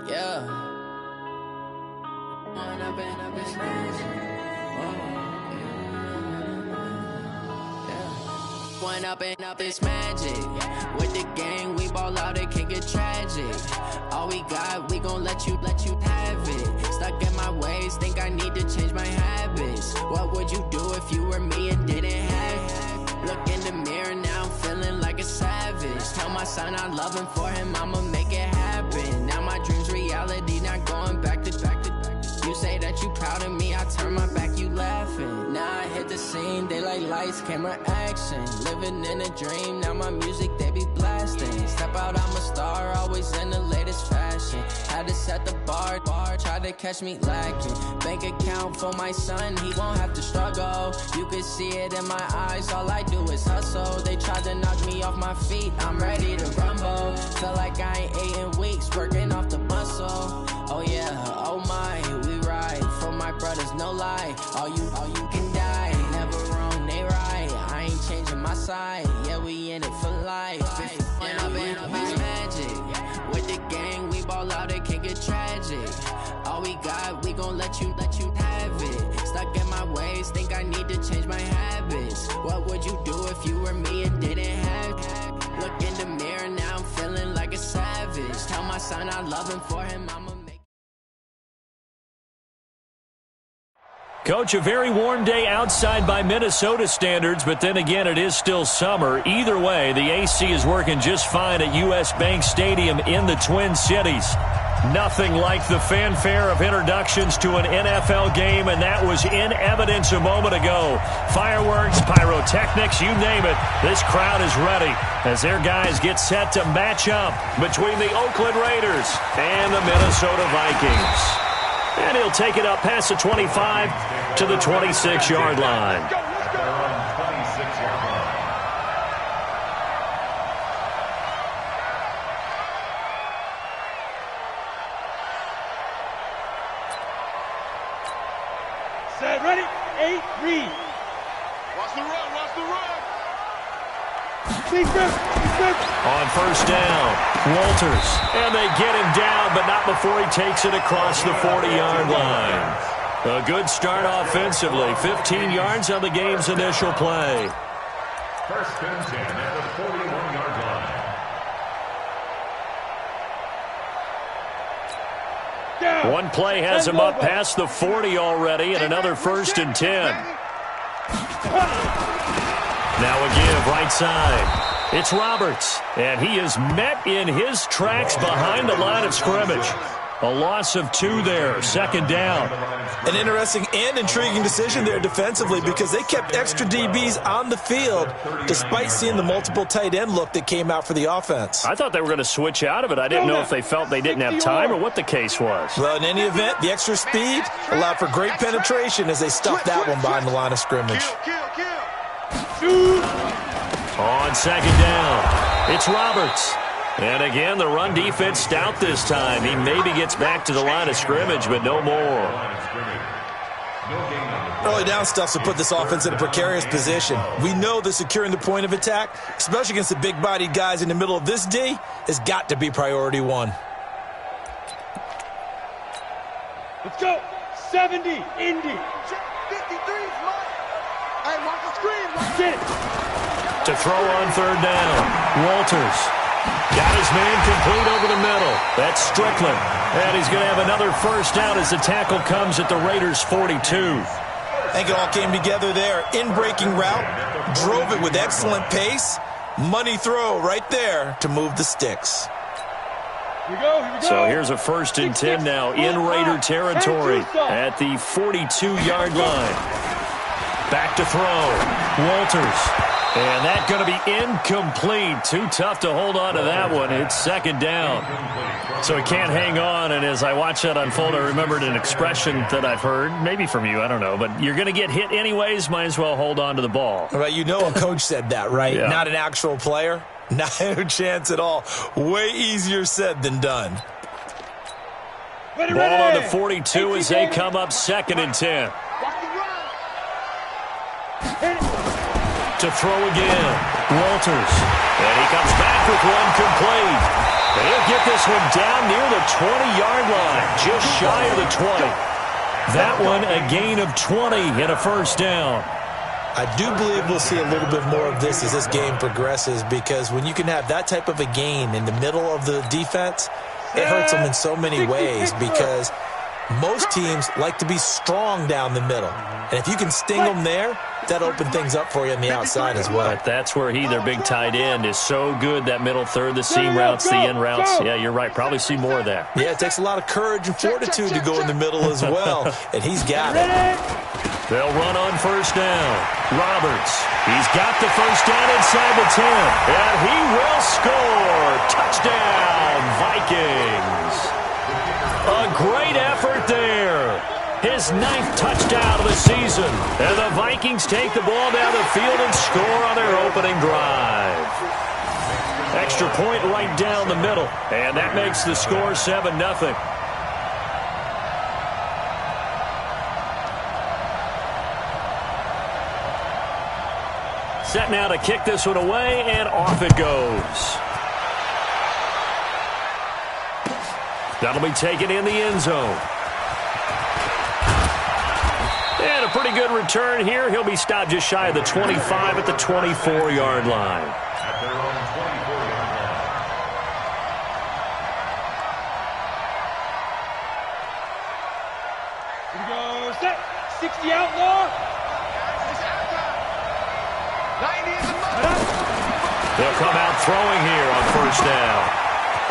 Yeah. One up and up, it's magic. With the gang, we ball out, it can get tragic. All we got, we gon' let you have it. Stuck in my ways, think I need to change my habits. What would you do if you were me and didn't have it? Look in the mirror, now I'm feeling like a savage. Tell my son I love him, for him I'ma make it happen. Now my dream's reality, not going back to. You say that you proud of me, I turn my back, you laughing. Now I hit the scene, they like lights, camera, action. Living in a dream, now my music, they be blasting. Step out, I'm a star, always in the latest fashion. Had to set the bar, try to catch me lacking. Bank account for my son, he won't have to struggle. You can see it in my eyes, all I do is hustle. They tried to knock me off my feet, I'm ready to rumble. Feel like I ain't ate in weeks, working off the muscle. Oh yeah, oh my, we ride for my brothers, no lie. All you can die, never wrong, they right. I ain't changing my side, yeah, we in it for life. When up and up is magic. With the gang, we ball out, it can get tragic. All we got, we gon' let you have it. Stuck in my ways, think I need to change my habits. What would you do if you were me and didn't have it? Look in the mirror, now I'm feeling like a savage. Tell my son I love him, for him I'ma make. Coach, a very warm day outside by Minnesota standards, but then again, it is still summer. Either way, the AC is working just fine at U.S. Bank Stadium in the Twin Cities. Nothing like the fanfare of introductions to an NFL game, and that was in evidence a moment ago. Fireworks, pyrotechnics, you name it. This crowd is ready as their guys get set to match up between the Oakland Raiders and the Minnesota Vikings. And he'll take it up past the 25 to the 26-yard line. Set, ready, 8, read. Watch the run, watch the run. On first down, Walters. And they get him down, but not before he takes it across the 40-yard line. A good start offensively. 15 yards on the game's initial play. First and 10 at the 41-yard line. Down. One play has him up past the 40 already, and another first and 10. Now a give right side. It's Roberts, and he is met in his tracks behind the line of scrimmage. A loss of 2 there, second down. An interesting and intriguing decision there defensively because they kept extra DBs on the field despite seeing the multiple tight end look that came out for the offense. I thought they were going to switch out of it. I didn't know if they felt they didn't have time or what the case was. Well, in any event, the extra speed allowed for great penetration as they stuffed that one behind the line of scrimmage. On second down, it's Roberts. And again, the run defense stout this time. He maybe gets back to the line of scrimmage, but no more. Early down stuff to put this offense in a precarious position. We know that securing the point of attack, especially against the big-bodied guys in the middle of this D, has got to be priority one. Let's go. 70, Indy. 53's mine. Hey, watch the screen. Get it. To throw on third down, Walters. Got his man complete over the middle. That's Strickland. And he's going to have another first down as the tackle comes at the Raiders' 42. I think it all came together there. In-breaking route, drove it with excellent pace. Money throw right there to move the sticks. Here we go. So here's a first and 10 now in Raider territory at the 42-yard line. Back to throw. Walters. And that's going to be incomplete. Too tough to hold on to that one. It's second down. So he can't hang on. And as I watch that unfold, I remembered an expression that I've heard, maybe from you, I don't know. But you're going to get hit anyways, might as well hold on to the ball. Right, you know a coach said that, right? Yeah. Not an actual player. Not a chance at all. Way easier said than done. Ball on the 42 as they come up second and 10. To throw again. Walters. And he comes back with one complete. And he'll get this one down near the 20-yard line, just shy of the 20. That one a gain of 20 and a first down. I do believe we'll see a little bit more of this as this game progresses, because when you can have that type of a gain in the middle of the defense, it hurts them in so many ways, because most teams like to be strong down the middle. And if you can sting them there, that opens things up for you on the outside as well. But that's where their big tight end, is so good, that middle third, the seam routes, the in routes. Yeah, you're right. Probably see more of that. Yeah, it takes a lot of courage and fortitude to go in the middle as well, and he's got it. They'll run on first down. Roberts. He's got the first down inside the 10. And he will score. Touchdown, Vikings. A great effort there. His 9th touchdown of the season. And the Vikings take the ball down the field and score on their opening drive. Extra point right down the middle. And that makes the score 7-0. Set now to kick this one away, and off it goes. That'll be taken in the end zone. And a pretty good return here. He'll be stopped just shy of the 25 at the 24-yard line. At their own 24-yard line. Here we go. Set. 60 outlaw. 90 is the move. They'll come out throwing here on first down.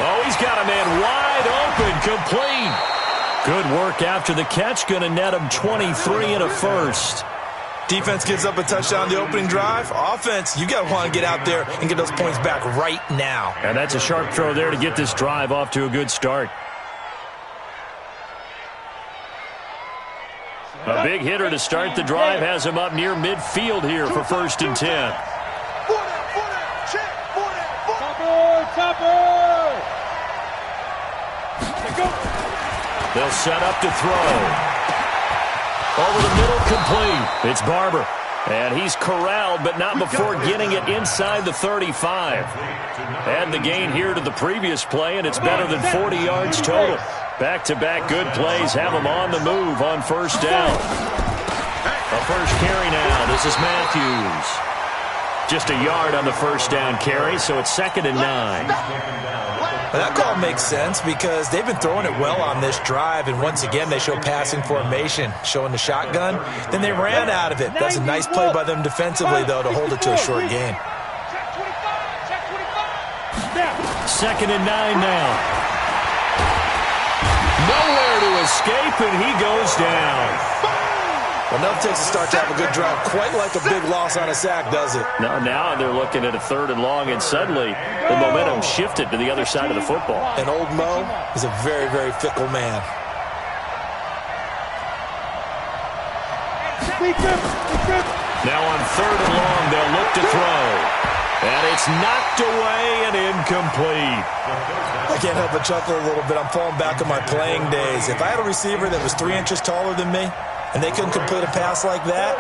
Oh, he's got a man wide open, complete. Good work after the catch. Going to net him 23 and a first. Defense gives up a touchdown the opening drive. Offense, you got to want to get out there and get those points back right now. And that's a sharp throw there to get this drive off to a good start. A big hitter to start the drive has him up near midfield here for 1st and 10. Topper. They'll set up to throw. Over the middle, complete. It's Barber. And he's corralled, but not before getting it inside the 35. Add the gain here to the previous play, and it's better than 40 yards total. Back-to-back good plays have him on the move on first down. A first carry now. This is Matthews. Just a yard on the first down carry, so it's 2nd and 9. Well, that call makes sense because they've been throwing it well on this drive, and once again they show passing formation, showing the shotgun. Then they ran out of it. That's a nice play by them defensively, though, to hold it to a short gain. 2nd and 9 now. Nowhere to escape, and he goes down. Well, nothing takes a start to have a good drive quite like a big loss on a sack, does it? Now they're looking at a 3rd and long, and suddenly the momentum shifted to the other side of the football. And old Mo is a very, very fickle man. Now on 3rd and long, they'll look to throw. And it's knocked away and incomplete. I can't help but chuckle a little bit. I'm falling back on my playing days. If I had a receiver that was 3 inches taller than me, and they couldn't complete a pass like that,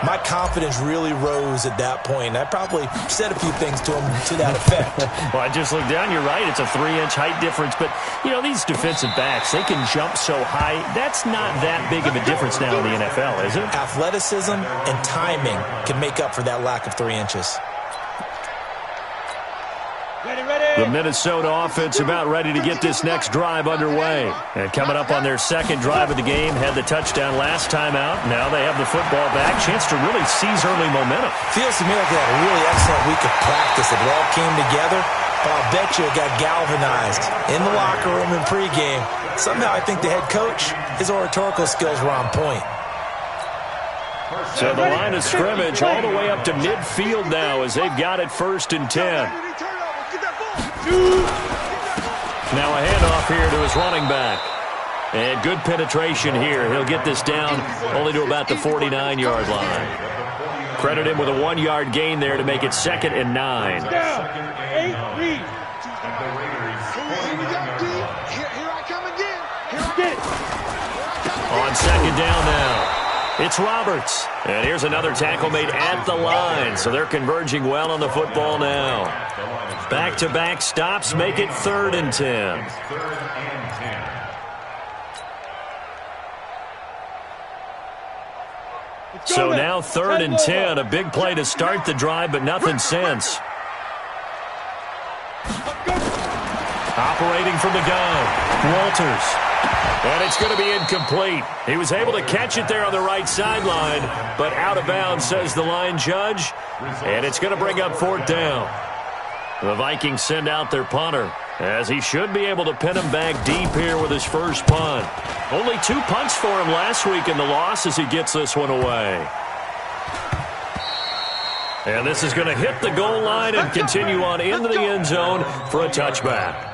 my confidence really rose at that point. I probably said a few things to him to that effect. Well, I just looked down. You're right. It's a 3-inch height difference. But, you know, these defensive backs, they can jump so high. That's not that big of a difference now in the NFL, is it? Athleticism and timing can make up for that lack of 3 inches. The Minnesota offense about ready to get this next drive underway. And coming up on their 2nd drive of the game, had the touchdown last time out. Now they have the football back. Chance to really seize early momentum. Feels to me like they had a really excellent week of practice. It all came together, but I'll bet you it got galvanized in the locker room in pregame. Somehow I think the head coach, his oratorical skills were on point. So the line of scrimmage all the way up to midfield now as they've got it 1st and 10. Now a handoff here to his running back. And good penetration here. He'll get this down only to about the 49-yard line. Credit him with a 1-yard gain there to make it 2nd and 9. Here I come again. On 2nd down now. It's Roberts. And here's another tackle made at the line. So they're converging well on the football now. Back-to-back stops make it 3rd and 10. So now 3rd and 10. A big play to start the drive, but nothing since. Operating from the gun, Walters. And it's going to be incomplete. He was able to catch it there on the right sideline, but out of bounds, says the line judge. And it's going to bring up 4th down. The Vikings send out their punter, as he should be able to pin him back deep here with his first punt. Only 2 punts for him last week in the loss as he gets this one away. And this is going to hit the goal line and continue on into the end zone for a touchback.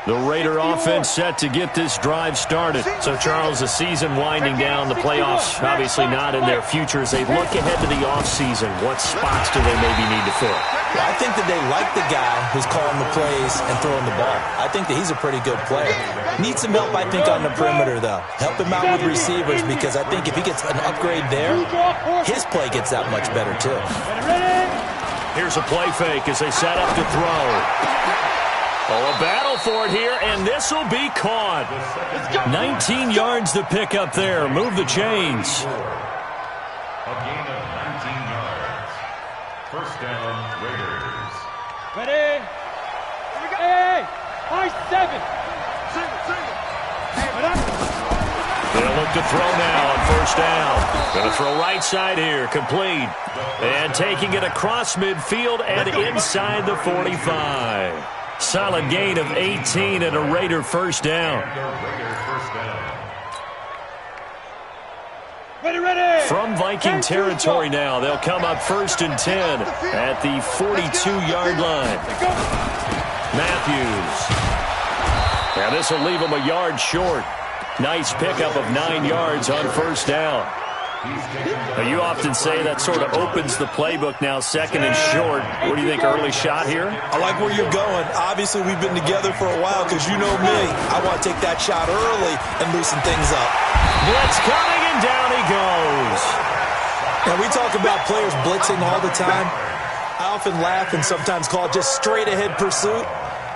The Raider offense set to get this drive started. So, Charles, the season winding down, the playoffs obviously not in their future. As they look ahead to the offseason, what spots do they maybe need to fill? Well, I think that they like the guy who's calling the plays and throwing the ball. I think that he's a pretty good player. Needs some help, I think, on the perimeter, though. Help him out with receivers, because I think if he gets an upgrade there, his play gets that much better, too. Here's a play fake as they set up to throw. Oh, a battle for it here, and this will be caught. 19 yards to pick up there. Move the chains. A gain of 19 yards. First down, Raiders. Ready? Here we go. Hey, high 7. They'll look to throw now on first down. Going to throw right side here, complete. And taking it across midfield and inside the 45. Solid gain of 18 and a Raider first down. Ready. From Viking territory now, they'll come up 1st and 10 at the 42-yard line. Matthews. Now this will leave him a yard short. Nice pickup of 9 yards on first down. Now, you often say that sort of opens the playbook now, 2nd and short. What do you think, early shot here? I like where you're going. Obviously, we've been together for a while, because you know me. I want to take that shot early and loosen things up. Blitz coming, and down he goes. Now, we talk about players blitzing all the time. I often laugh and sometimes call it just straight-ahead pursuit.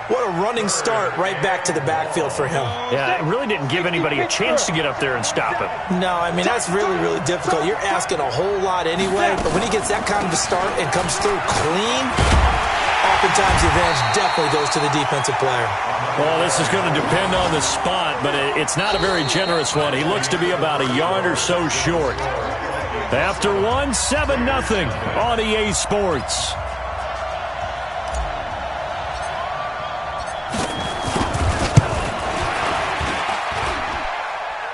What a running start right back to the backfield for him. Yeah, it really didn't give anybody a chance to get up there and stop him. No, I mean, that's really, really difficult. You're asking a whole lot anyway, but when he gets that kind of a start and comes through clean, oftentimes the advantage definitely goes to the defensive player. Well, this is going to depend on the spot, but it's not a very generous one. He looks to be about a yard or so short. After one, 7-0 on EA Sports.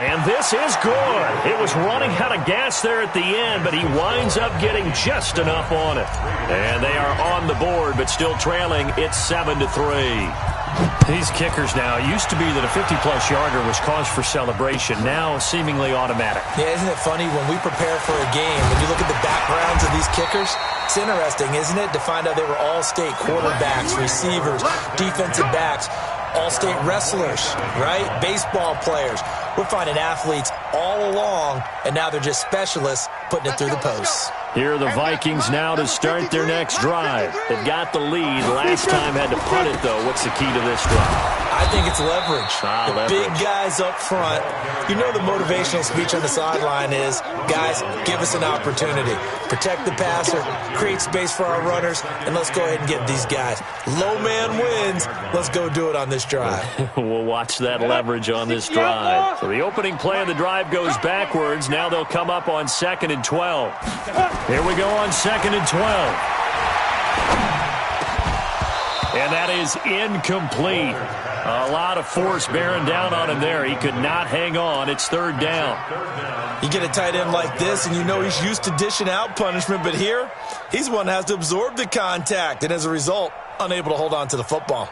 And this is good. It was running out of gas there at the end, but he winds up getting just enough on it. And they are on the board, but still trailing. It's 7-3. These kickers now, it used to be that a 50-plus yarder was cause for celebration. Now, seemingly automatic. Yeah, isn't it funny when we prepare for a game, when you look at the backgrounds of these kickers, it's interesting, isn't it, to find out they were all-state quarterbacks, receivers, defensive backs, all-state wrestlers, right? Baseball players. We're finding athletes all along, and now they're just specialists putting it through the posts. Here are the Vikings now to start their next drive. They've got the lead. Last time had to punt it, though. What's the key to this drive? I think it's leverage. Leverage. Big guys up front. You know the motivational speech on the sideline is, guys, give us an opportunity. Protect the passer, create space for our runners, and let's go ahead and get these guys. Low man wins. Let's go do it on this drive. We'll watch that leverage on this drive. So the opening play of the drive goes backwards. Now they'll come up on 2nd and 12. Here we go on 2nd and 12. And that is incomplete. A lot of force bearing down on him there. He could not hang on. It's 3rd down. You get a tight end like this, and you know he's used to dishing out punishment, but here, he's one that has to absorb the contact, and as a result, unable to hold on to the football.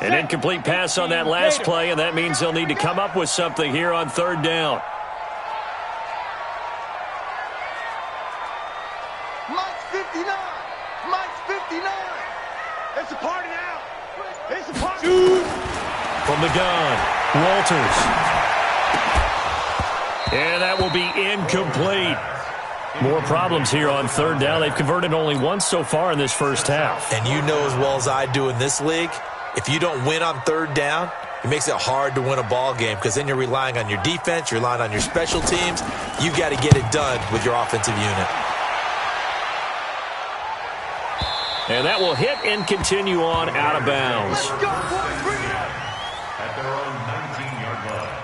An incomplete pass on that last play, and that means they'll need to come up with something here on 3rd down. Like 59. From the gun, Walters. And that will be incomplete. More problems here on third down. They've converted only once so far in this first half. And you know as well as I do in this league, if you don't win on third down, it makes it hard to win a ball game because then you're relying on your defense, you're relying on your special teams. You've got to get it done with your offensive unit. And that will hit and continue on out of bounds. At their own 19-yard line.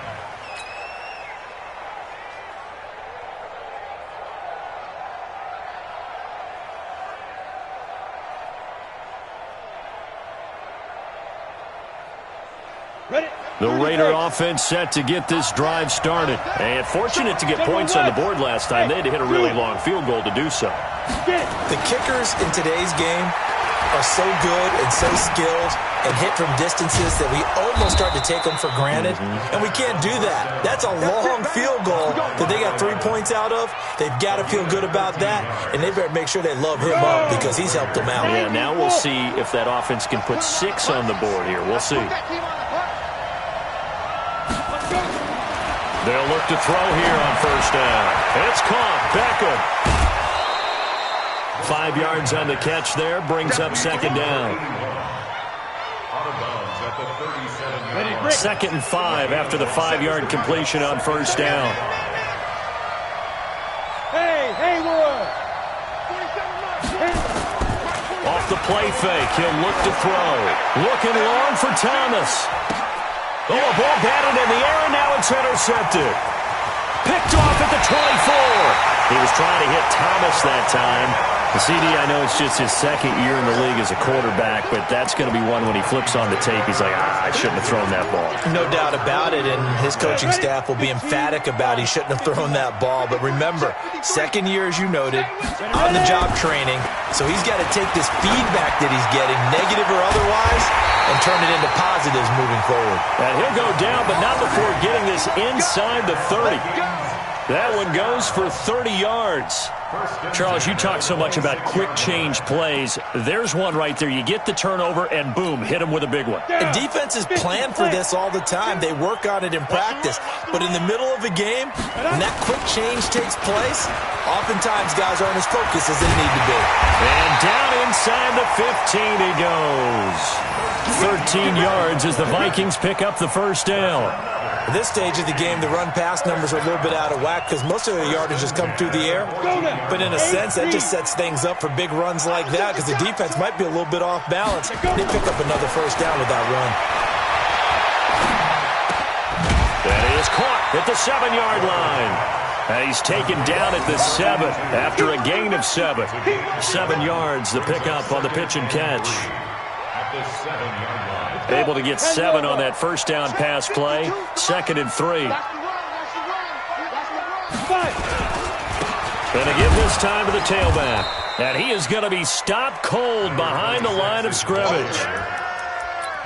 The Raider offense set to get this drive started. And fortunate to get points on the board last time. They had to hit a really long field goal to do so. The kickers in today's game are so good and so skilled and hit from distances that we almost start to take them for granted. And we can't do that. That's a long field goal that they got 3 points out of. They've got to feel good about that, and they better make sure they love him up because he's helped them out. Yeah, now we'll see if that offense can put 6 on the board here. We'll see. They'll look to throw here on first down. It's caught. Beckham. 5 yards on the catch there. Brings up second down. Second and 5 after the 5-yard completion on first down. Hey, Roy. Off the play fake. He'll look to throw. Looking long for Thomas. Oh, a ball batted in the air, and now it's intercepted. Picked off at the 24. He was trying to hit Thomas that time. The CD, I know it's just his second year in the league as a quarterback, but that's going to be one when he flips on the tape. He's like, I shouldn't have thrown that ball. No doubt about it, and his coaching staff will be emphatic about he shouldn't have thrown that ball. But remember, second year, as you noted, on-the-job training, so he's got to take this feedback that he's getting, negative or otherwise, and turn it into positives moving forward. And he'll go down, but not before getting this inside the 30. That one goes for 30 yards. Charles, you talk so much about quick change plays. There's one right there. You get the turnover, and boom, hit him with a big one. And defenses plan for this all the time. They work on it in practice. But in the middle of a game, when that quick change takes place, oftentimes guys aren't as focused as they need to be. And down inside the 15 he goes. 13 yards as the Vikings pick up the first down. At this stage of the game, the run-pass numbers are a little bit out of whack because most of the yardage has come through the air. But in a sense, that just sets things up for big runs like that because the defense might be a little bit off balance. They pick up another first down with that run. That is caught at the 7-yard line. And he's taken down at the 7 after a gain of 7. 7 yards, the pickup on the pitch and catch. At the 7-yard line. Able to get 7 on that first down pass play. 2nd and 3. Going to give this time to the tailback. And he is going to be stopped cold behind the line of scrimmage.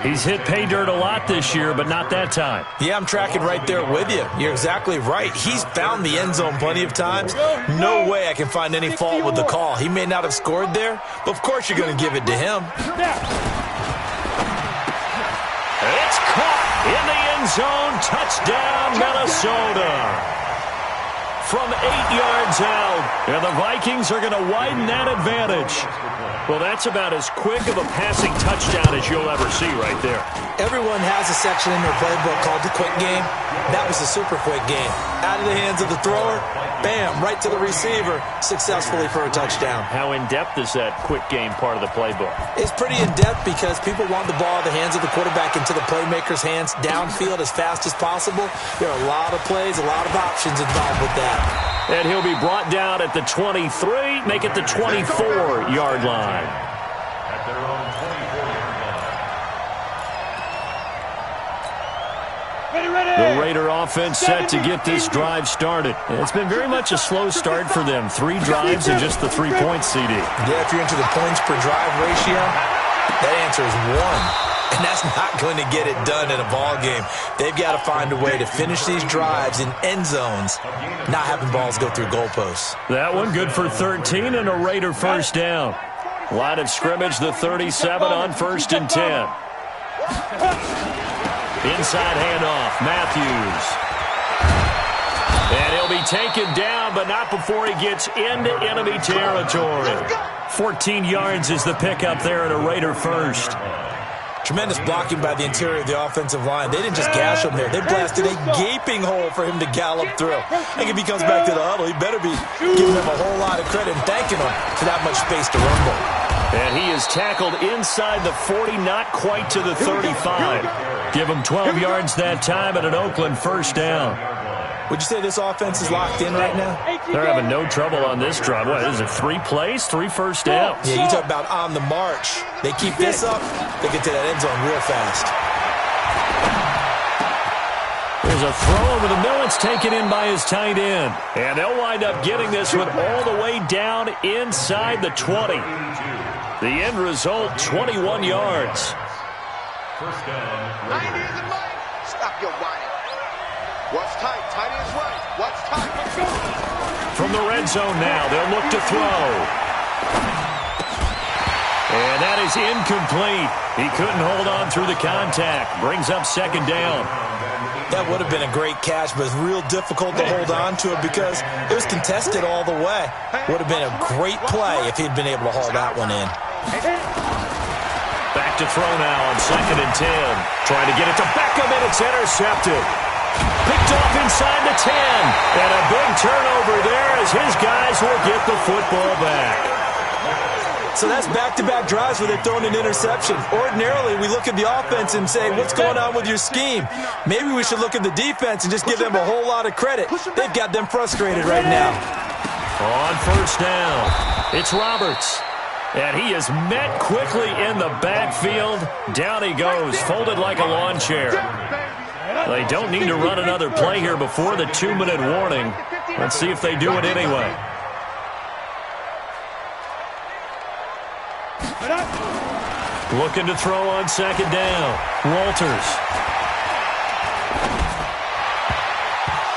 He's hit pay dirt a lot this year, but not that time. Yeah, I'm tracking right there with you. You're exactly right. He's found the end zone plenty of times. No way I can find any fault with the call. He may not have scored there, but of course you're going to give it to him. It's caught in the end zone. Touchdown, Minnesota. From 8 yards out, and the Vikings are going to widen that advantage. Well, that's about as quick of a passing touchdown as you'll ever see right there. Everyone has a section in their playbook called the quick game. That was a super quick game. Out of the hands of the thrower, bam, right to the receiver, successfully for a touchdown. How in-depth is that quick game part of the playbook? It's pretty in-depth because people want the ball in the hands of the quarterback into the playmaker's hands downfield as fast as possible. There are a lot of plays, a lot of options involved with that. And he'll be brought down at the 23, make it the 24-yard line. At their own 24-yard line. The Raider offense set to get this drive started. It's been very much a slow start for them. 3 drives and just the 3-point CD. Yeah, if you're into the points per drive ratio, that answer is 1. And that's not going to get it done in a ball game. They've got to find a way to finish these drives in end zones, not having balls go through goalposts. That one good for 13 and a Raider first down. Line of scrimmage, the 37 on 1st and 10. Inside handoff, Matthews. And he'll be taken down, but not before he gets into enemy territory. 14 yards is the pickup there at a Raider first. Tremendous blocking by the interior of the offensive line. They didn't just gash him there. They blasted a gaping hole for him to gallop through. I think if he comes back to the huddle, he better be giving him a whole lot of credit and thanking him for that much space to rumble. And he is tackled inside the 40, not quite to the 35. Give him 12 yards that time at an Oakland first down. Would you say this offense is locked in right now? They're having no trouble on this drive. What is it, 3 plays, 3 first downs? Yeah, you talk about on the march. They keep this up, they get to that end zone real fast. There's a throw over the middle. It's taken in by his tight end. And they'll wind up getting this one all the way down inside the 20. The end result, 21 yards. First down. 90 isn't right. Stop your whining. What's tight? Tight is right. What's tight? From the red zone now, they'll look to throw. And that is incomplete. He couldn't hold on through the contact. Brings up second down. That would have been a great catch, but it's real difficult to hold on to it because it was contested all the way. Would have been a great play if he'd been able to haul that one in. Back to throw now on 2nd and 10. Trying to get it to Beckham, and it's intercepted. Picked off inside the 10. And a big turnover there as his guys will get the football back. So that's back-to-back drives where they're throwing an interception. Ordinarily, we look at the offense and say, what's going on with your scheme? Maybe we should look at the defense and just give them a whole lot of credit. They've got them frustrated right now. On first down, it's Roberts. And he is met quickly in the backfield. Down he goes, folded like a lawn chair. They don't need to run another play here before the 2-minute warning. Let's see if they do it anyway. Looking to throw on 2nd down. Walters.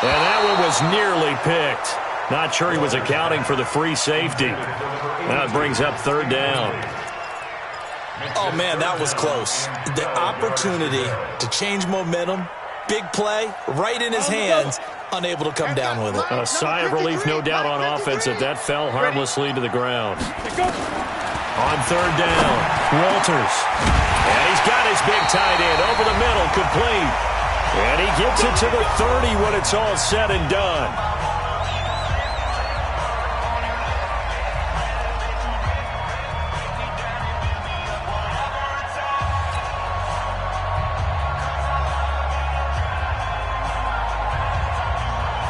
And that one was nearly picked. Not sure he was accounting for the free safety. That brings up 3rd down. Oh, man, that was close. The opportunity to change momentum, big play, right in his hands, unable to come down with it. A sigh of relief, no doubt, on offense that that fell harmlessly to the ground. On 3rd down, Walters. And he's got his big tight end over the middle, complete. And he gets it to the 30 when it's all said and done.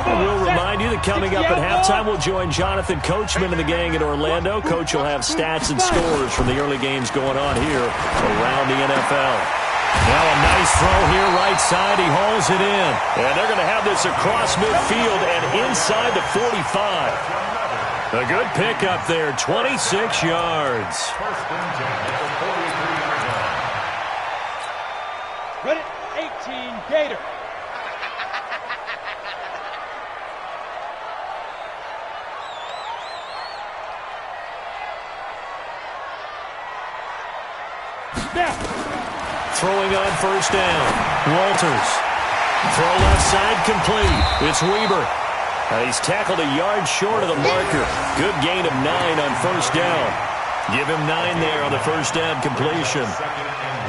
We'll remind you that coming up at halftime, we'll join Jonathan Coachman and the gang in Orlando. Coach will have stats and scores from the early games going on here around the NFL. Now a nice throw here, right side. He hauls it in. And they're going to have this across midfield and inside the 45. A good pickup there, 26 yards. Ready, 18, Gator. Throwing on first down, Walters. Throw left side complete. It's Weber. He's tackled a yard short of the marker. Good gain of 9 on first down. Give him 9 there on the first down completion.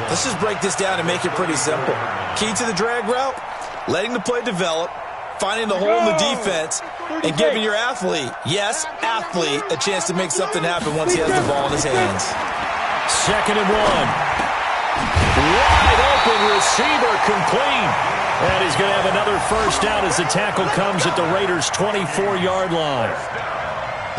Let's just break this down and make it pretty simple. Key to the drag route, letting the play develop, finding the hole in the defense, and giving your athlete, yes, athlete, a chance to make something happen once he has the ball in his hands. 2nd and 1. Wide open receiver, complete. And he's going to have another first down as the tackle comes at the Raiders' 24-yard line.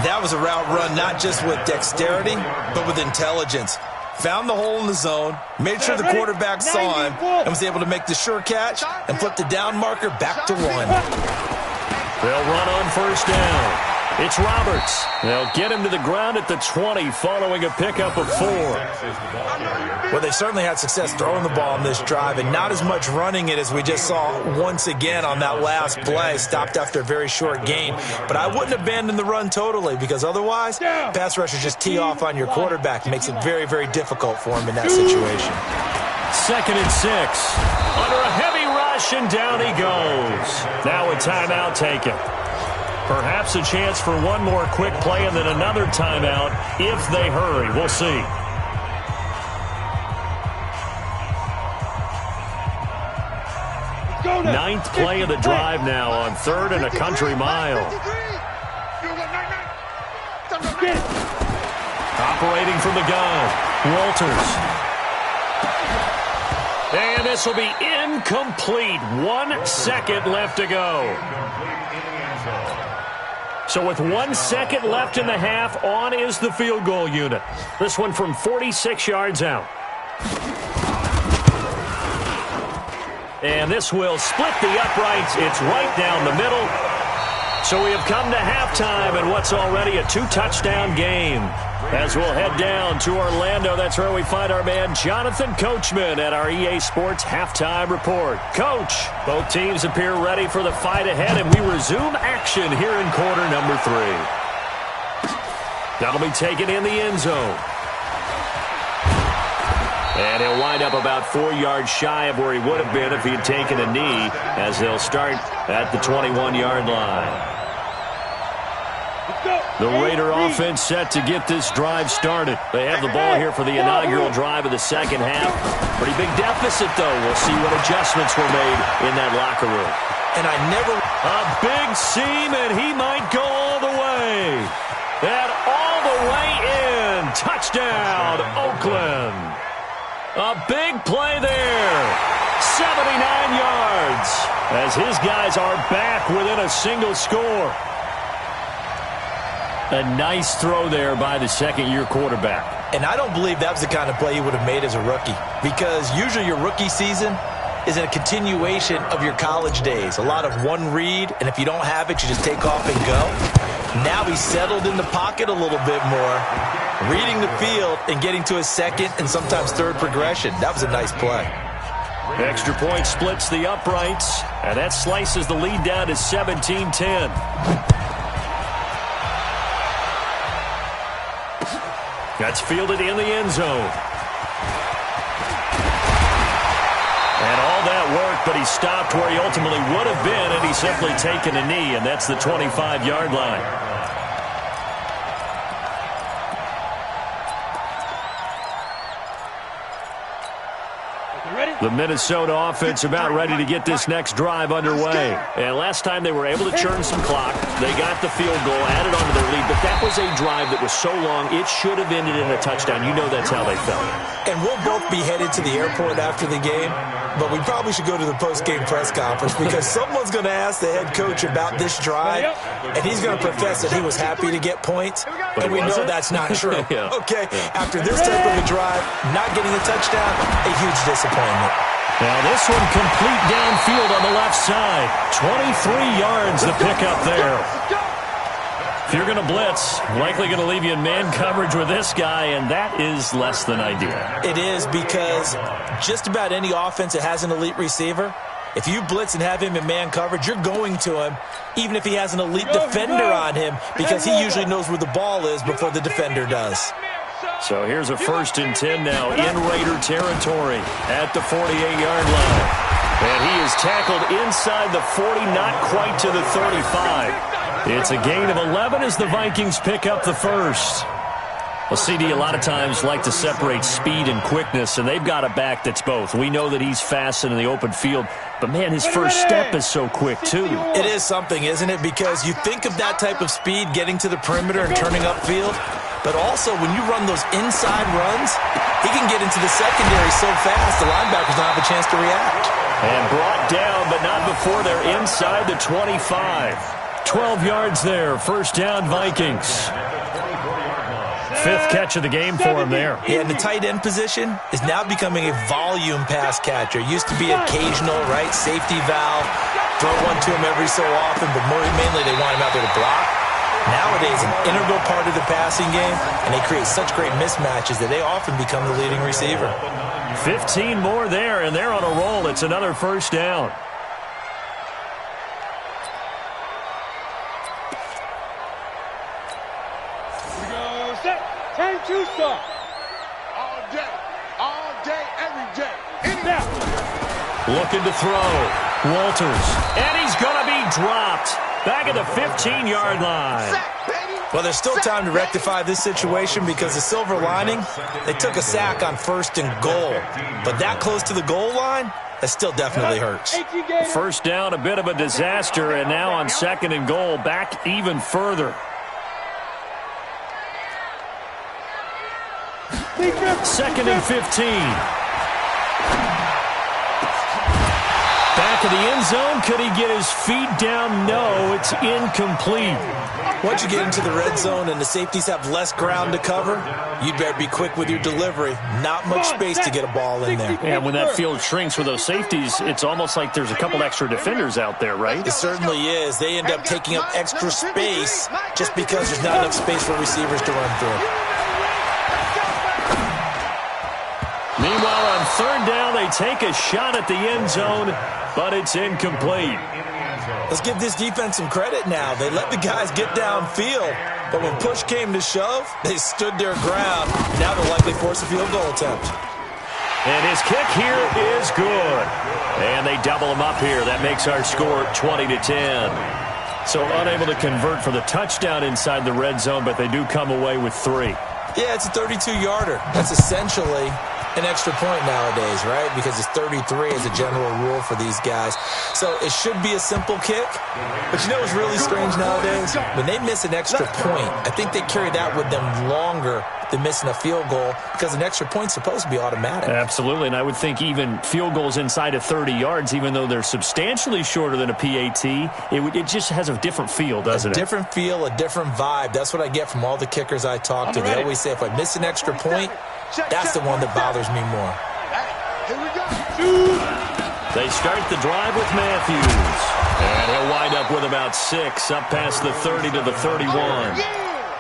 That was a route run not just with dexterity, but with intelligence. Found the hole in the zone, made sure the quarterback saw him, and was able to make the sure catch and flip the down marker back to 1. They'll run on first down. It's Roberts. They'll get him to the ground at the 20 following a pickup of 4. Well, they certainly had success throwing the ball on this drive and not as much running it as we just saw once again on that last play. Stopped after a very short gain. But I wouldn't abandon the run totally because otherwise, pass rushers just tee off on your quarterback. It makes it very, very difficult for him in that situation. 2nd and 6. Under a heavy rush, and down he goes. Now a timeout taken. Perhaps a chance for one more quick play and then another timeout if they hurry. We'll see. Ninth play of the drive now on 3rd and a country mile. Operating from the gun, Walters. And this will be incomplete. 1 second left to go. So with 1 second left in the half, on is the field goal unit. This one from 46 yards out. And this will split the uprights. It's right down the middle. So we have come to halftime in what's already a 2-touchdown game. As we'll head down to Orlando, that's where we find our man Jonathan Coachman at our EA Sports Halftime Report. Coach, both teams appear ready for the fight ahead, and we resume action here in quarter number 3. That'll be taken in the end zone. And he'll wind up about 4 yards shy of where he would have been if he had taken a knee, as they'll start at the 21-yard line. The Raider offense set to get this drive started. They have the ball here for the inaugural drive of the second half. Pretty big deficit, though. We'll see what adjustments were made in that locker room. And a big seam, and he might go all the way. And all the way in. Touchdown, Oakland. A big play there. 79 yards. As his guys are back within a single score. A nice throw there by the second-year quarterback. And I don't believe that was the kind of play he would have made as a rookie, because usually your rookie season is a continuation of your college days. A lot of one read, and if you don't have it, you just take off and go. Now he's settled in the pocket a little bit more, reading the field and getting to his second and sometimes third progression. That was a nice play. Extra point splits the uprights, and that slices the lead down to 17-10. That's fielded in the end zone. And all that work, but he stopped where he ultimately would have been, and he's simply taken a knee, and that's the 25-yard line. The Minnesota offense about ready to get this next drive underway. And last time they were able to churn some clock. They got the field goal, added on to their lead, but that was a drive that was so long, it should have ended in a touchdown. You know that's how they felt. And we'll both be headed to the airport after the game, but we probably should go to the post-game press conference because someone's going to ask the head coach about this drive, and he's going to profess that he was happy to get points, and we know that's not true. Okay, after this type of a drive, not getting a touchdown, a huge disappointment. Now this one complete downfield on the left side. 23 yards the pickup there. If you're going to blitz, likely going to leave you in man coverage with this guy, and that is less than ideal. It is, because just about any offense that has an elite receiver, if you blitz and have him in man coverage, you're going to him, even if he has an elite defender on him, because he usually knows where the ball is before the defender does. So here's a 1st and 10 now in Raider territory at the 48-yard line. And he is tackled inside the 40, not quite to the 35. It's a gain of 11 as the Vikings pick up the first. Well, CD a lot of times like to separate speed and quickness, and they've got a back that's both. We know that he's fast in the open field, but, man, his first step is so quick, too. It is something, isn't it? Because you think of that type of speed getting to the perimeter and turning upfield, but also when you run those inside runs, he can get into the secondary so fast the linebackers don't have a chance to react. And brought down, but not before they're inside the 25. 12 yards there, 1st down Vikings. 5th catch of the game for him there. Yeah, and the tight end position is now becoming a volume pass catcher. Used to be occasional, right, safety valve, throw one to him every so often, but mainly they want him out there to block. Nowadays, an integral part of the passing game, and they create such great mismatches that they often become the leading receiver. 15 more there, and they're on a roll. It's another 1st down. Time to start. All day, every day. Now. Looking to throw. Walters. And he's going to be dropped. Back at the 15-yard line. Well, there's still time to rectify this situation because the silver lining, they took a sack on 1st and goal. But that close to the goal line, that still definitely hurts. First down, a bit of a disaster, and now on 2nd and goal, back even further. 2nd and 15. Back of the end zone. Could he get his feet down? No, it's incomplete. Once you get into the red zone and the safeties have less ground to cover, you'd better be quick with your delivery. Not much space to get a ball in there. And when that field shrinks with those safeties, it's almost like there's a couple extra defenders out there, right? It certainly is. They end up taking up extra space just because there's not enough space for receivers to run through. Meanwhile, on 3rd down, they take a shot at the end zone, but it's incomplete. Let's give this defense some credit now. They let the guys get downfield, but when push came to shove, they stood their ground. Now they'll likely force a field goal attempt. And his kick here is good. And they double him up here. That makes our score 20-10. So unable to convert for the touchdown inside the red zone, but they do come away with 3. Yeah, it's a 32-yarder. That's essentially an extra point nowadays, right? Because it's 33 as a general rule for these guys. So it should be a simple kick. But you know what's really strange nowadays? When they miss an extra point, I think they carry that with them longer than missing a field goal because an extra point's supposed to be automatic. Absolutely, and I would think even field goals inside of 30 yards, even though they're substantially shorter than a PAT, it just has a different feel, doesn't it? A different feel, a different vibe. That's what I get from all the kickers I talk to. They always say if I miss an extra point, that's the one that bothers me more. They start the drive with Matthews. And he'll wind up with about 6, up past the 30 to the 31.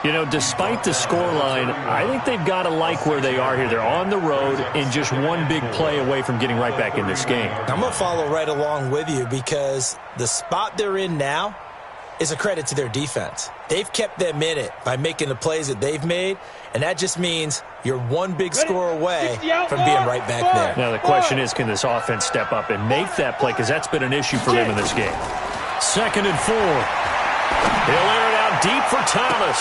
You know, despite the scoreline, I think they've got to like where they are here. They're on the road and just one big play away from getting right back in this game. I'm going to follow right along with you because the spot they're in now is a credit to their defense. They've kept them in it by making the plays that they've made, and that just means you're one big score away from being right back there. Now the question is, can this offense step up and make that play? Because that's been an issue for them in this game. 2nd and 4. He'll air it out deep for Thomas.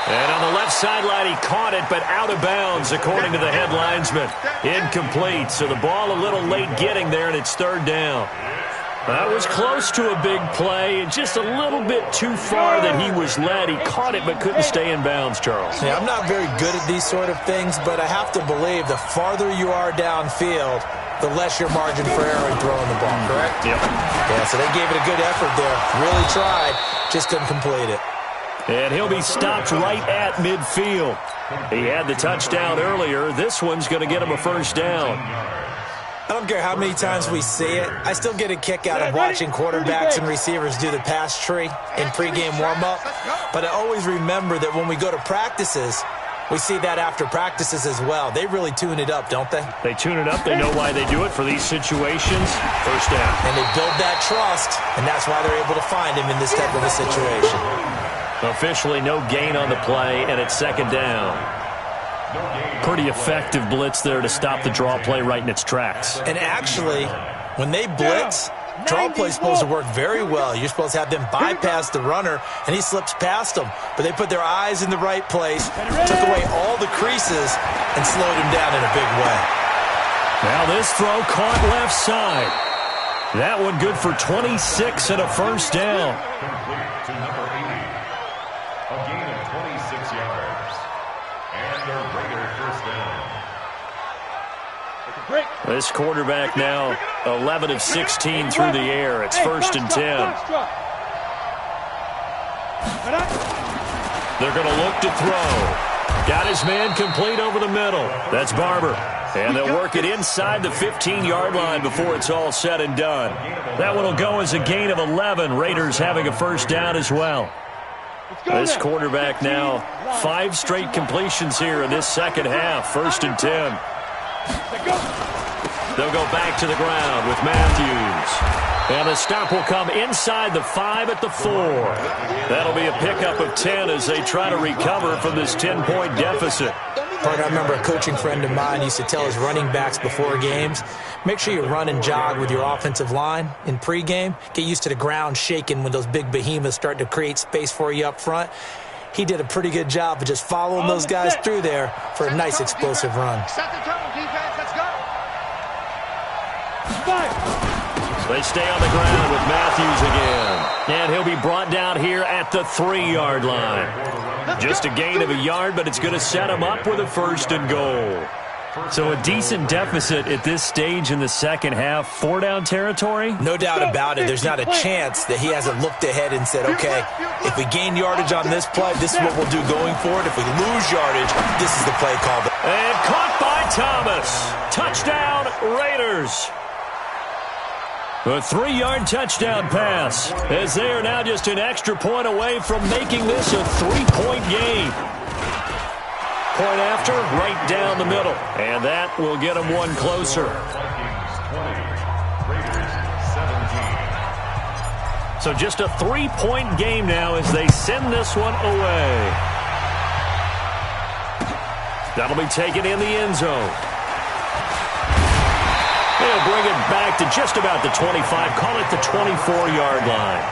And on the left sideline, he caught it, but out of bounds, according to the head linesman. Incomplete, so the ball a little late getting there, and it's 3rd down. That was close to a big play, and just a little bit too far that he was led. He caught it but couldn't stay in bounds, Charles. Yeah, I'm not very good at these sort of things, but I have to believe the farther you are downfield, the less your margin for error in throwing the ball, correct? Yep. Yeah, so they gave it a good effort there. Really tried, just couldn't complete it. And he'll be stopped right at midfield. He had the touchdown earlier. This one's going to get him a 1st down. I don't care how many times we see it. I still get a kick out of watching quarterbacks and receivers do the pass tree in pregame warm-up. But I always remember that when we go to practices, we see that after practices as well. They really tune it up, don't they? They tune it up. They know why they do it for these situations. 1st down. And they build that trust, and that's why they're able to find him in this type of a situation. Officially no gain on the play, and it's 2nd down. Pretty effective blitz there to stop the draw play right in its tracks. And actually, when they blitz, draw play is supposed to work very well. You're supposed to have them bypass the runner, and he slips past them. But they put their eyes in the right place, took away all the creases, and slowed him down in a big way. Now this throw caught left side. That one good for 26 and a 1st down. Complete to number 80. A gain of 26 yards. And the Raider 1st down. This quarterback now 11 of 16 through the air. It's 1st and 10. They're going to look to throw. Got his man complete over the middle. That's Barber. And they'll work it inside the 15-yard line before it's all said and done. That one will go as a gain of 11. Raiders having a 1st down as well. This quarterback now 5 straight completions here in this 2nd half. 1st and 10. They'll go back to the ground with Matthews. And the stop will come inside the 5 at the 4. That'll be a pickup of 10 as they try to recover from this 10-point deficit. But I remember a coaching friend of mine used to tell his running backs before games, make sure you run and jog with your offensive line in pregame. Get used to the ground shaking when those big behemoths start to create space for you up front. He did a pretty good job of just following those guys through there for a nice explosive run. Set the tone, defense. Let's go. So they stay on the ground with Matthews again. And he'll be brought down here at the 3-yard line. Just a gain of a yard, but it's going to set him up with a 1st and goal. So a decent deficit at this stage in the second half. 4-down territory? No doubt about it. There's not a chance that he hasn't looked ahead and said, okay, if we gain yardage on this play, this is what we'll do going forward. If we lose yardage, this is the play call. And caught by Thomas. Touchdown, Raiders. A 3-yard touchdown pass, as they are now just an extra point away from making this a 3-point game. Point after, right down the middle. And that will get them one closer. So just a 3-point game now as they send this one away. That'll be taken in the end zone. They'll bring it back to just about the 25, call it the 24-yard line.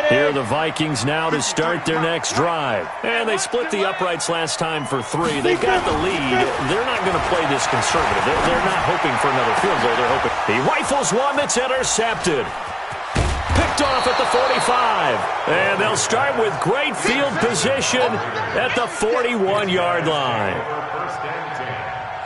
Here are the Vikings now to start their next drive. And they split the uprights last time for 3. They've got the lead. They're not going to play this conservative. They're not hoping for another field goal. They're hoping. He rifles one that's intercepted. Picked off at the 45. And they'll start with great field position at the 41-yard line.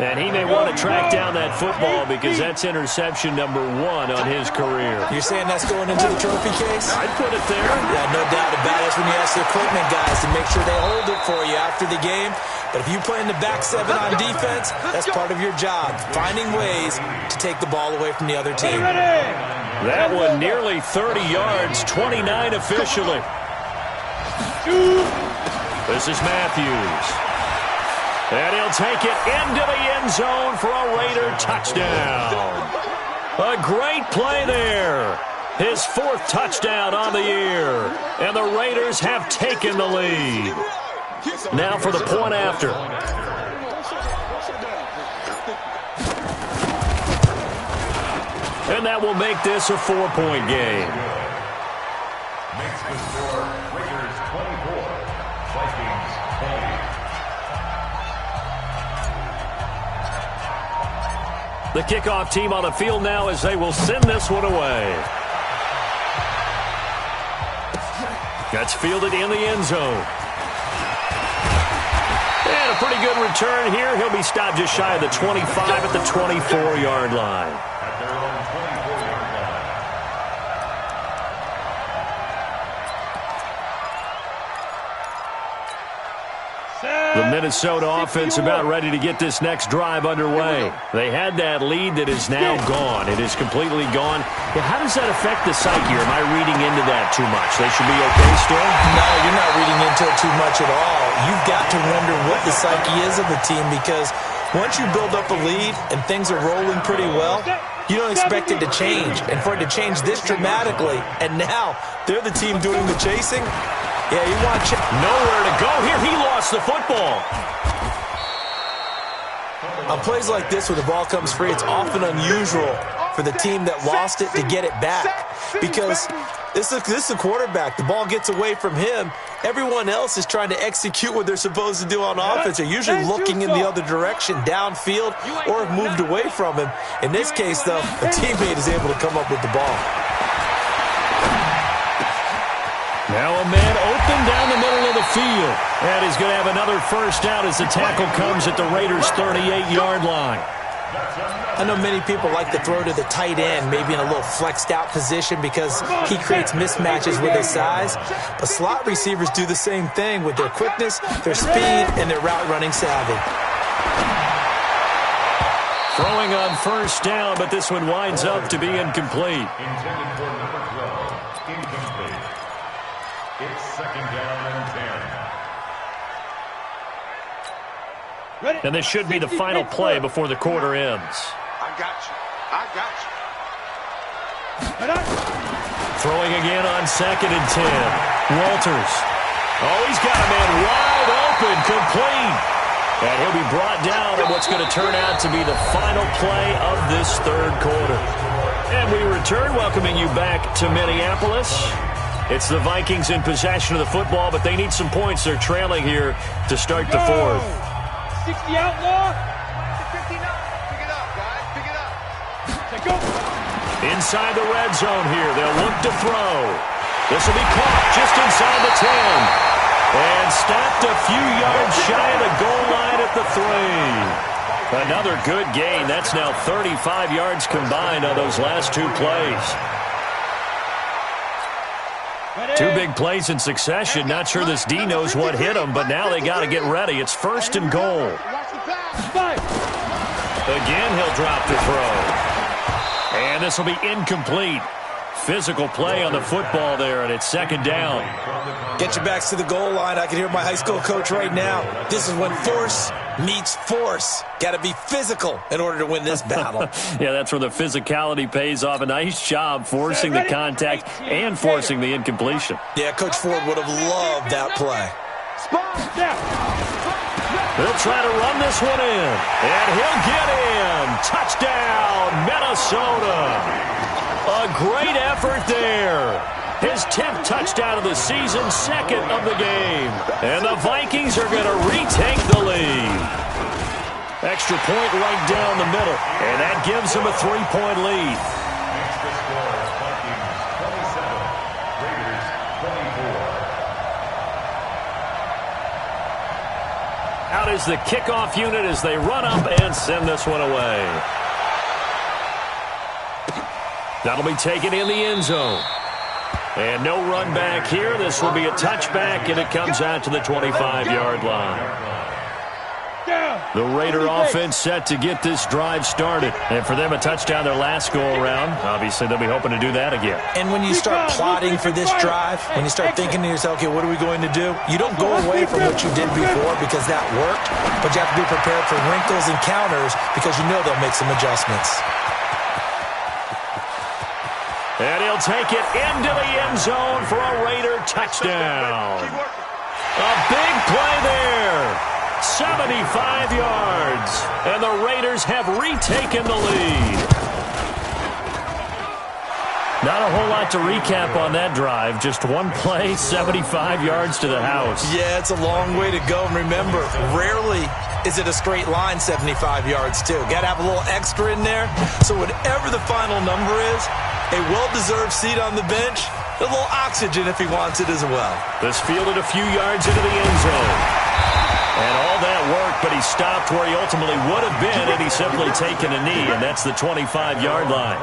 And he may want to track down that football because that's interception number 1 on his career. You're saying that's going into the trophy case? I'd put it there. Yeah, no doubt about it. That's when you ask the equipment guys to make sure they hold it for you after the game. But if you play in the back 7 on defense, that's part of your job, finding ways to take the ball away from the other team. That one nearly 30 yards, 29 officially. This is Matthews. And he'll take it into the end zone for a Raider touchdown. A great play there. His 4th touchdown on the year. And the Raiders have taken the lead. Now for the point after. And that will make this a 4-point game. Makes the score Raiders 24, Vikings 20. The kickoff team on the field now as they will send this one away. That's fielded in the end zone. And a pretty good return here. He'll be stopped just shy of the 25 at the 24-yard line. At their own 24-yard line. The Minnesota offense about ready to get this next drive underway. They had that lead that is now gone. It is completely gone. Yeah, how does that affect the psyche? Or am I reading into that too much? They should be okay still? No, you're not reading into it too much at all. You've got to wonder what the psyche is of the team because once you build up a lead and things are rolling pretty well, you don't expect it to change. And for it to change this dramatically, and now they're the team doing the chasing, yeah, you want to nowhere to go here. He lost the football. On plays like this where the ball comes free, it's often unusual for the team that lost it to get it back because this is a quarterback. The ball gets away from him. Everyone else is trying to execute what they're supposed to do on offense. They're usually looking in the other direction, downfield, or have moved away from him. In this case, though, a teammate is able to come up with the ball. Now a man open down the middle of the field. And he's going to have another first down as the tackle comes at the Raiders' 38-yard line. I know many people like to throw to the tight end, maybe in a little flexed out position because he creates mismatches with his size. But slot receivers do the same thing with their quickness, their speed, and their route running savvy. Throwing on first down, but this one winds up to be incomplete. Intended for number 12, incomplete. It's 2nd down and 10. And this should be the final play before the quarter ends. I got you. Throwing again on 2nd and 10. Walters. Oh, he's got a man wide open, complete. And he'll be brought down on what's going to turn out to be the final play of this third quarter. And we return, welcoming you back to Minneapolis. It's the Vikings in possession of the football, but they need some points. They're trailing here to start the fourth. 60 outlaw. Pick it up, guys. Pick it up. Go. Inside the red zone here. They'll look to throw. This will be caught just inside the 10. And stopped a few yards shy of the goal line at the 3. Another good gain. That's now 35 yards combined on those last two plays. Two big plays in succession. Not sure this D knows what hit him, but now they got to get ready. It's 1st and goal. Again, he'll drop to throw. And this will be incomplete. Physical play on the football there, and it's 2nd down. Get your backs to the goal line. I can hear my high school coach right now. This is when force meets force. Got to be physical in order to win this battle. Yeah, that's where the physicality pays off. A nice job forcing the contact and forcing the incompletion. Yeah, Coach Ford would have loved that play. They'll try to run this one in, and he'll get in. Touchdown, Minnesota. A great effort there. His 10th touchdown of the season, 2nd of the game. And the Vikings are going to retake the lead. Extra point right down the middle, and that gives them a 3-point lead. Extra score, Vikings 27, Raiders 24. Out is the kickoff unit as they run up and send this one away. That'll be taken in the end zone. And no run back here. This will be a touchback, and it comes out to the 25-yard line. The Raider offense set to get this drive started. And for them, a touchdown their last go-around. Obviously, they'll be hoping to do that again. And when you start plotting for this drive, when you start thinking to yourself, okay, what are we going to do? You don't go away from what you did before because that worked, but you have to be prepared for wrinkles and counters because you know they'll make some adjustments. And he'll take it into the end zone for a Raider touchdown. A big play there. 75 yards. And the Raiders have retaken the lead. Not a whole lot to recap on that drive. Just one play, 75 yards to the house. Yeah, it's a long way to go. And remember, rarely is it a straight line 75 yards, too. Got to have a little extra in there. So whatever the final number is, a well-deserved seat on the bench, a little oxygen if he wants it as well. This fielded a few yards into the end zone. And all that worked, but he stopped where he ultimately would have been had he simply taken a knee, and that's the 25-yard line.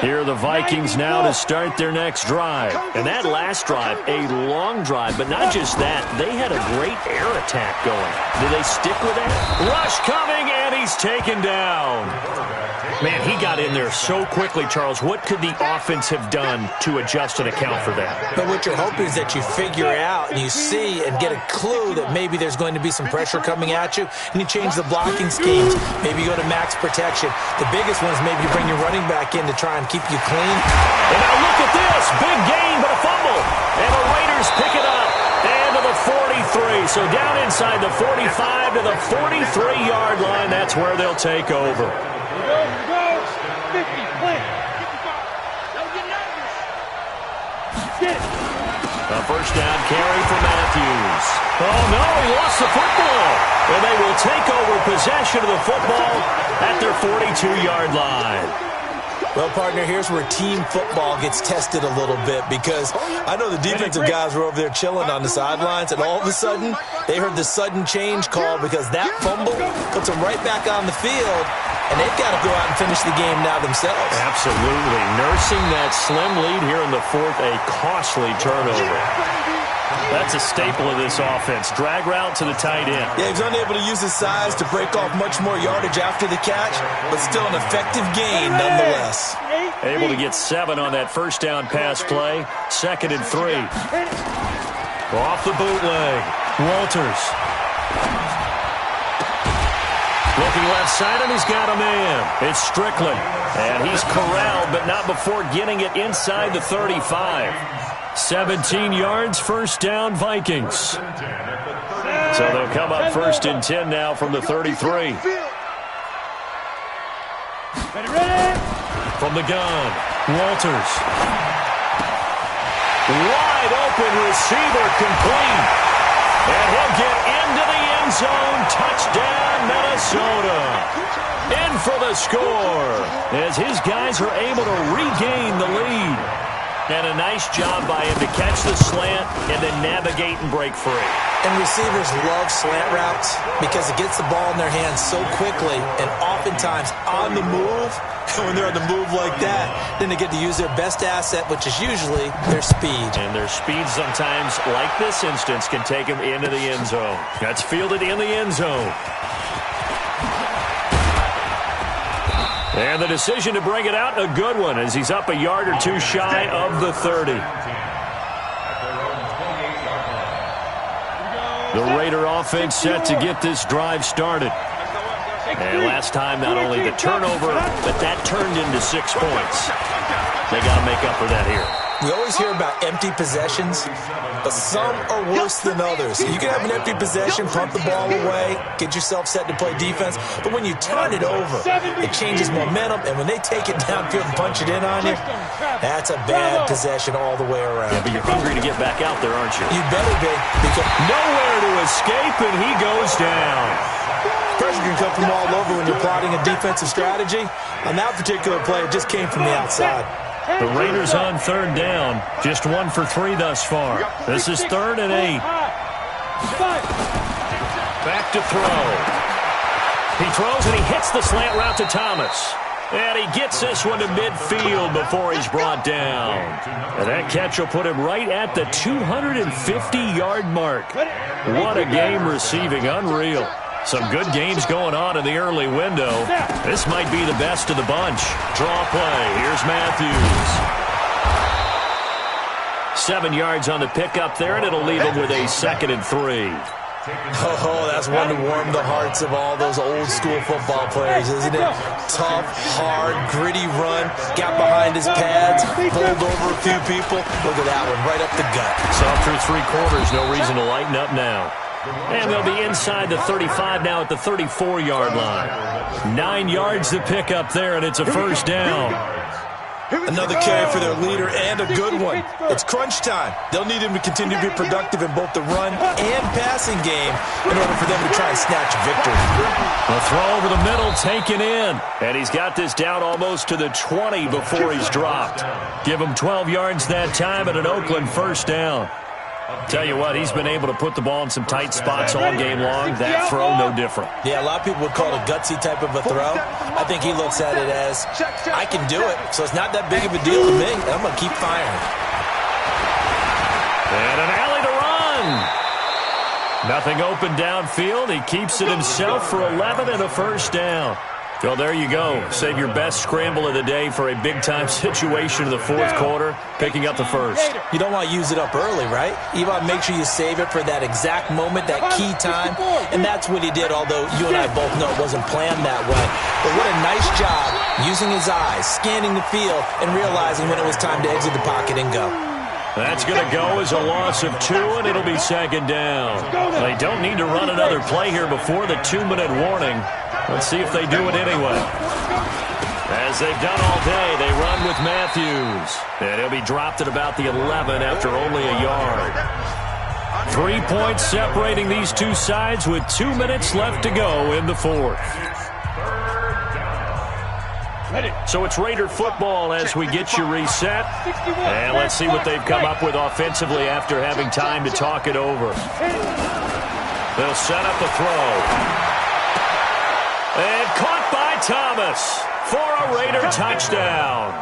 Here are the Vikings now to start their next drive. And that last drive, a long drive, but not just that. They had a great air attack going. Do they stick with that? Rush coming, and he's taken down. Man, he got in there so quickly, Charles. What could the offense have done to adjust and account for that? But what you're hoping is that you figure out and you see and get a clue that maybe there's going to be some pressure coming at you, and you change the blocking schemes. Maybe you go to max protection. The biggest one is maybe you bring your running back in to try and keep you clean. And now look at this. Big gain, but a fumble. And the Raiders pick it up. And to the 43. So down inside the 45 to the 43-yard line. That's where they'll take over. A first down carry for Matthews. Oh, no, he lost the football. And they will take over possession of the football at their 42-yard line. Well, partner, here's where team football gets tested a little bit because I know the defensive guys were over there chilling on the sidelines, and all of a sudden, they heard the sudden change call because that fumble puts them right back on the field, and they've got to go out and finish the game now themselves. Absolutely. Nursing that slim lead here in the fourth, a costly turnover. That's a staple of this offense. Drag route to the tight end. Yeah, he's unable to use his size to break off much more yardage after the catch, but still an effective gain nonetheless. Able to get 7 on that first down pass play. 2nd and 3. Off the bootleg. Walters. Looking left side, and he's got a man. It's Strickland. And he's corralled, but not before getting it inside the 35. 17 yards, first down, Vikings. So they'll come up first and 10 now from the 33. From the gun, Walters. Wide open receiver, complete. And he'll get into the end zone. Touchdown, Minnesota. In for the score as his guys are able to regain the lead. And a nice job by him to catch the slant and then navigate and break free. And receivers love slant routes because it gets the ball in their hands so quickly and oftentimes on the move. And when they're on the move like that, then they get to use their best asset, which is usually their speed. And their speed sometimes, like this instance, can take them into the end zone. That's fielded in the end zone. And the decision to bring it out, a good one, as he's up a yard or two shy of the 30. The Raider offense set to get this drive started. And last time, not only the turnover, but that turned into 6 points. They got to make up for that here. We always hear about empty possessions, but some are worse than others. You can have an empty possession, punt the ball away, get yourself set to play defense, but when you turn it over, it changes momentum, and when they take it downfield and punch it in on you, that's a bad possession all the way around. Yeah, but you're hungry to get back out there, aren't you? You better be. Because nowhere to escape, and he goes down. Pressure can come from all over when you're plotting a defensive strategy. On that particular play, it just came from the outside. The Raiders on third down. Just 1 for 3 thus far. This is 3rd and 8. Back to throw. He throws and he hits the slant route to Thomas. And he gets this one to midfield before he's brought down. And that catch will put him right at the 250-yard mark. What a game receiving. Unreal. Some good games going on in the early window. This might be the best of the bunch. Draw play. Here's Matthews. 7 yards on the pickup there, and it'll leave him with a 2nd and 3. Oh, that's one to warm the hearts of all those old-school football players, isn't it? Tough, hard, gritty run. Got behind his pads, bowled over a few people. Look at that one, right up the gut. Saw through 3 quarters. No reason to lighten up now. And they'll be inside the 35 now at the 34-yard line. 9 yards to pick up there, and it's a first down. Another carry for their leader, and a good one. It's crunch time. They'll need him to continue to be productive in both the run and passing game in order for them to try and snatch victory. A throw over the middle, taken in. And he's got this down almost to the 20 before he's dropped. Give him 12 yards that time and an Oakland first down. Tell you what, he's been able to put the ball in some tight spots all game long. That throw, no different. Yeah, a lot of people would call it a gutsy type of a throw. I think he looks at it as, I can do it, so it's not that big of a deal to me. I'm going to keep firing. And an alley to run. Nothing open downfield. He keeps it himself for 11 and a first down. Well, there you go. Save your best scramble of the day for a big-time situation in the 4th quarter, picking up the first. You don't want to use it up early, right? You want to make sure you save it for that exact moment, that key time, and that's what he did, although you and I both know it wasn't planned that way. But what a nice job using his eyes, scanning the field, and realizing when it was time to exit the pocket and go. That's going to go as a loss of 2, and it'll be 2nd down. They don't need to run another play here before the 2-minute warning. Let's see if they do it anyway. As they've done all day, they run with Matthews. And he'll be dropped at about the 11 after only a yard. 3 points separating these two sides with 2 minutes left to go in the 4th. So it's Raider football as we get you reset. And let's see what they've come up with offensively after having time to talk it over. They'll set up the throw. And caught by Thomas for a Raider touchdown.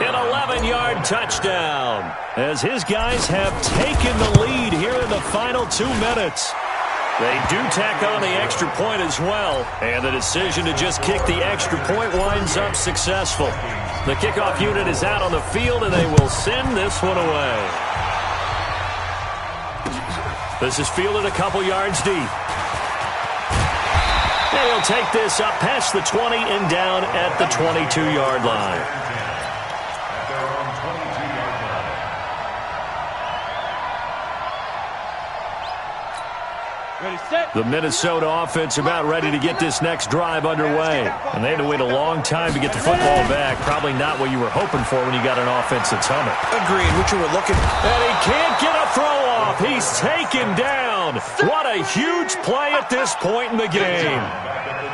An 11-yard touchdown as his guys have taken the lead here in the final 2 minutes. They do tack on the extra point as well, and the decision to just kick the extra point winds up successful. The kickoff unit is out on the field, and they will send this one away. This is fielded a couple yards deep. And he'll take this up past the 20 and down at the 22-yard line. At their own 22-yard line. Ready, set. The Minnesota offense about ready to get this next drive underway. And they had to wait a long time to get the football back. Probably not what you were hoping for when you got an offense that's humming. Agreed, what you were looking for. And he can't get a throw off. He's taken down. What a huge play at this point in the game.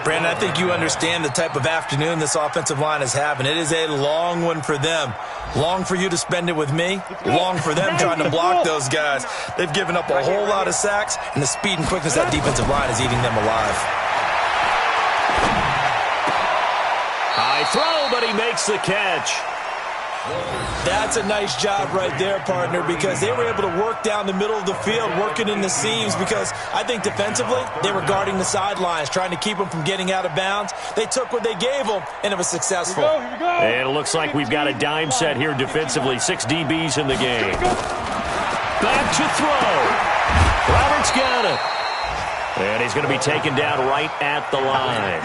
Brandon, I think you understand the type of afternoon this offensive line is having. It is a long one for them. Long for you to spend it with me. Long for them trying to block those guys. They've given up a whole lot of sacks, and the speed and quickness of that defensive line is eating them alive. High throw, but he makes the catch. That's a nice job right there, partner, because they were able to work down the middle of the field, working in the seams, because I think defensively they were guarding the sidelines, trying to keep them from getting out of bounds. They took what they gave them, and it was successful. Here we go. And it looks like we've got a dime set here defensively. 6 DBs in the game. Back to throw. Roberts got it. And he's going to be taken down right at the line.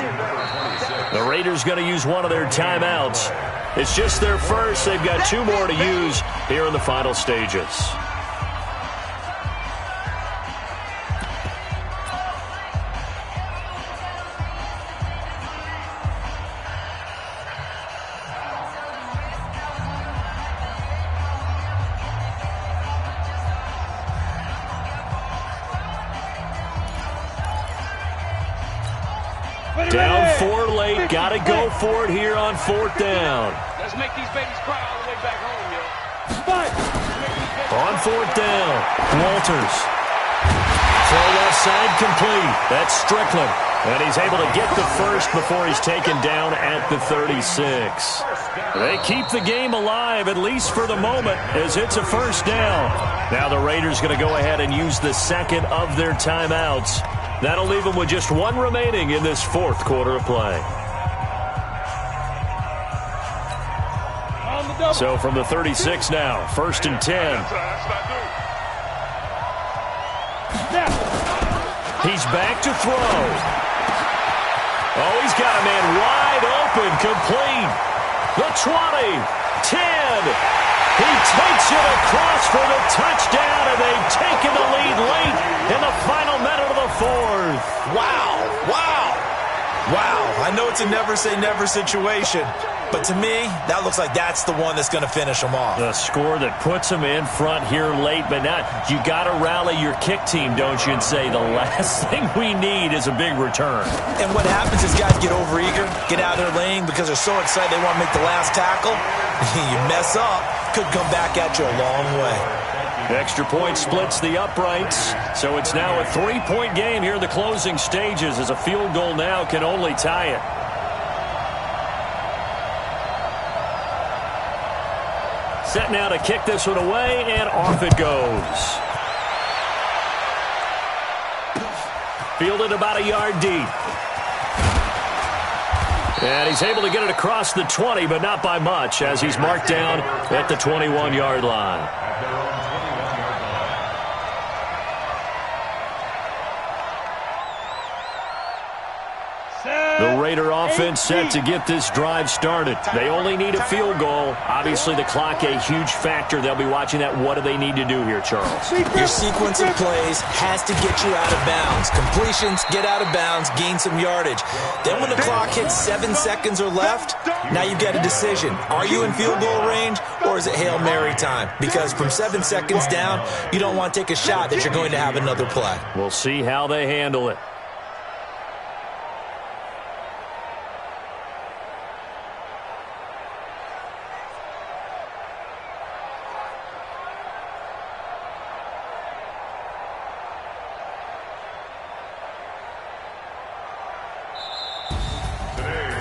The Raiders going to use one of their timeouts. It's just their first. They've got 2 more to use here in the final stages. Down 4 late. Got to go for it here on 4th down. Let's make these babies cry all the way back home, yo. On 4th down, Walters. Throw left side complete. That's Strickland. And he's able to get the first before he's taken down at the 36. They keep the game alive, at least for the moment, as it's a first down. Now the Raiders going to go ahead and use the second of their timeouts. That'll leave them with just 1 remaining in this 4th quarter of play. So from the 36 now, 1st and 10. He's back to throw. Oh, he's got a man wide open, complete. The 20, 10. He takes it across for the touchdown, and they've taken the lead late in the final minute of the 4th. Wow, wow, wow. I know it's a never-say-never situation, but to me, that looks like that's the one that's going to finish them off. The score that puts them in front here late, but now you got to rally your kick team, don't you, and say the last thing we need is a big return. And what happens is guys get overeager, get out of their lane because they're so excited they want to make the last tackle. You mess up, could come back at you a long way. Extra point splits the uprights, so it's now a 3-point game here in the closing stages, as a field goal now can only tie it. Set now to kick this one away, and off it goes. Fielded about a yard deep. And he's able to get it across the 20, but not by much, as he's marked down at the 21-yard line. At their own 21-yard line. The Raider offense set to get this drive started. They only need a field goal. Obviously, the clock a huge factor. They'll be watching that. What do they need to do here, Charles? Your sequence of plays has to get you out of bounds. Completions, get out of bounds, gain some yardage. Then when the clock hits 7 seconds or left, now you've got a decision. Are you in field goal range, or is it Hail Mary time? Because from 7 seconds down, you don't want to take a shot that you're going to have another play. We'll see how they handle it.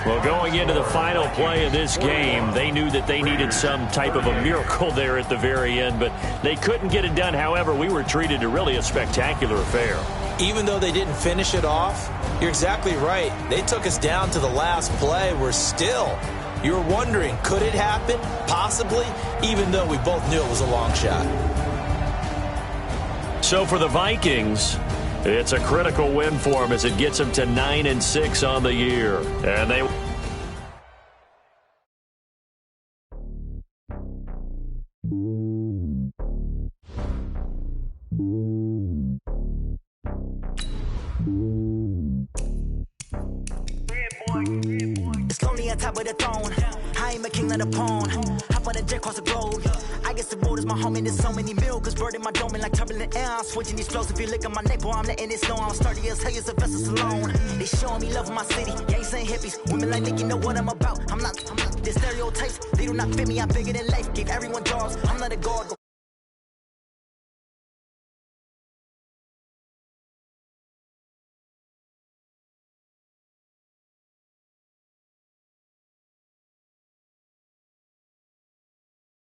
Well, going into the final play of this game, they knew that they needed some type of a miracle there at the very end, but they couldn't get it done. However, we were treated to really a spectacular affair. Even though they didn't finish it off, you're exactly right. They took us down to the last play. We're still, you were wondering, could it happen? Possibly, even though we both knew it was a long shot. So for the Vikings, It's a critical win for them as it gets them to 9-6 on the year. And they... It's lonely on top of the throne. I ain't a king of the pawn. Hop on a jet across the globe. I guess the road is my home and there's so many miracles burning my dome and like turbulent air. I'm switching these flows. If you look at my neck, boy, I'm letting it slow. I'm sturdy as hell, it's a vessel alone. They showing me love in my city. Gang saying hippies. Women like Nick, you know what I'm about. I'm not the stereotypes. They do not fit me. I'm bigger than life. Gave everyone jobs. I'm not a god.